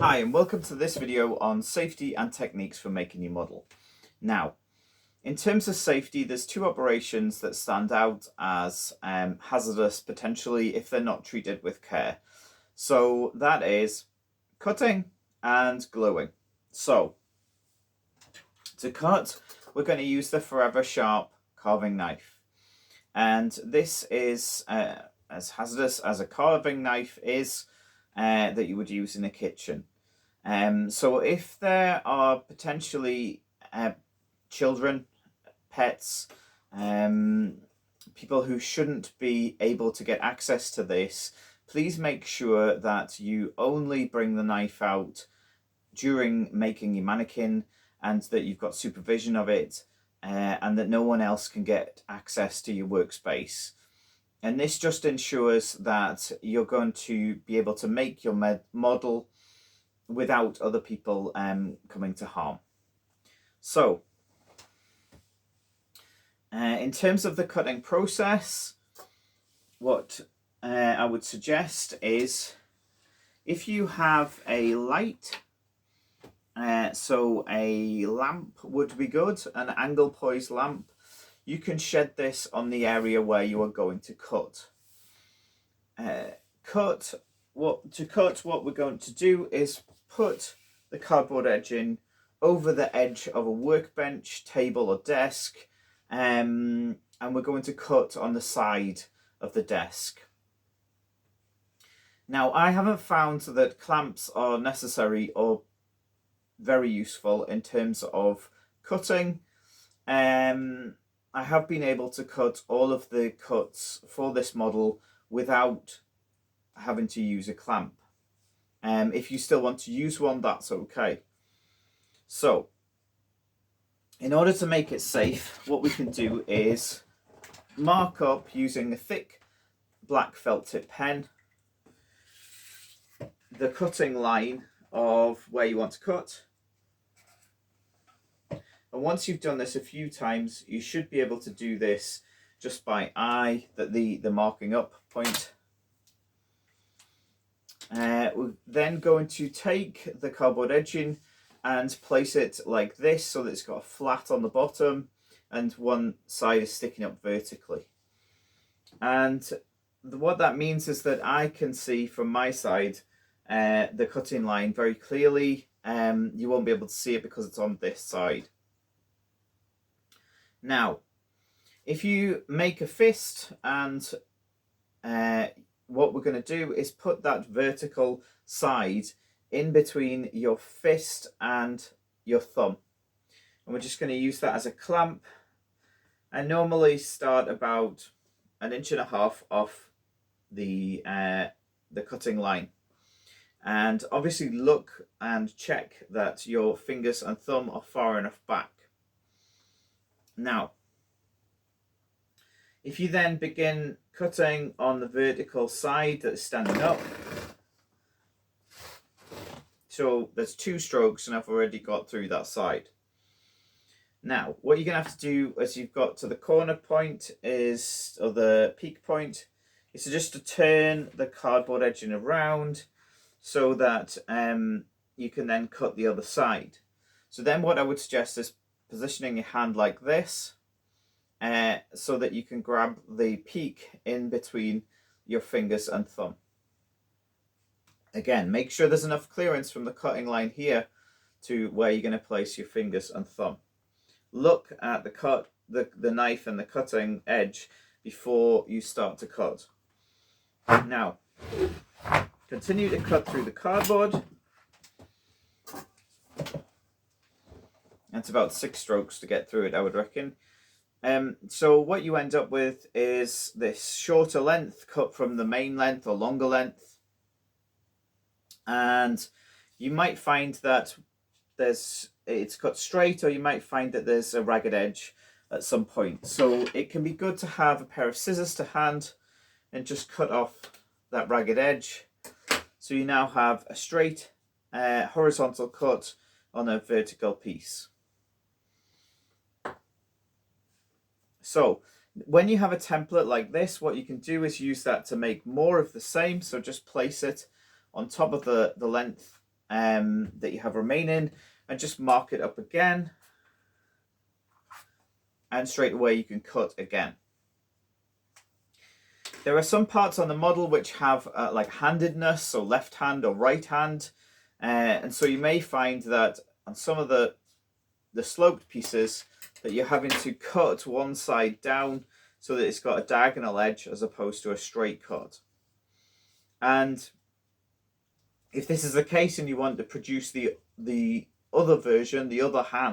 Hi and welcome to this video on safety and techniques for making your model. Now, in terms of safety, there's two operations that stand out as hazardous potentially if they're not treated with care. So that is cutting and gluing. So to cut, we're going to use the Forever Sharp carving knife. And this is as hazardous as a carving knife is that you would use in a kitchen. So if there are potentially children, pets, people who shouldn't be able to get access to this, please make sure that you only bring the knife out during making your mannequin and that you've got supervision of it and that no one else can get access to your workspace. And this just ensures that you're going to be able to make your model without other people coming to harm. So, in terms of the cutting process, what I would suggest is if you have a light, so a lamp would be good, an angle poised lamp, you can shed this on the area where you are going to cut. What we're going to do is put the cardboard edging over the edge of a workbench, table or desk, and we're going to cut on the side of the desk. Now, I haven't found that clamps are necessary or very useful in terms of cutting. I have been able to cut all of the cuts for this model without having to use a clamp. If you still want to use one, that's okay. So, in order to make it safe, what we can do is mark up using a thick black felt tip pen the cutting line of where you want to cut. And once you've done this a few times, you should be able to do this just by eye, the marking up point. We're then going to take the cardboard edging and place it like this so that it's got a flat on the bottom and one side is sticking up vertically. And what that means is that I can see from my side the cutting line very clearly. You won't be able to see it because it's on this side. Now, if you make a fist, and what we're going to do is put that vertical side in between your fist and your thumb. And we're just going to use that as a clamp. I normally start about 1.5 inches off the cutting line. And obviously look and check that your fingers and thumb are far enough back. Now, if you then begin cutting on the vertical side that's standing up, so there's 2 strokes and I've already got through that side. Now, what you're going to have to do as you've got to the corner point is, or the peak point, is to turn the cardboard edging around so that you can then cut the other side. So then what I would suggest is positioning your hand like this so that you can grab the peak in between your fingers and thumb. Again, make sure there's enough clearance from the cutting line here to where you're going to place your fingers and thumb. Look at the knife and the cutting edge before you start to cut. Now, continue to cut through the cardboard. It's about 6 strokes to get through it, I would reckon. So what you end up with is this shorter length cut from the main length or longer length. And you might find that it's cut straight, or you might find that there's a ragged edge at some point. So it can be good to have a pair of scissors to hand and just cut off that ragged edge. So you now have a straight horizontal cut on a vertical piece. So when you have a template like this, what you can do is use that to make more of the same. So just place it on top of the length that you have remaining and just mark it up again. And straight away you can cut again. There are some parts on the model which have like handedness, so left hand or right hand. And so you may find that on some of the sloped pieces that you're having to cut one side down so that it's got a diagonal edge as opposed to a straight cut. And if this is the case and you want to produce the other version, the other hand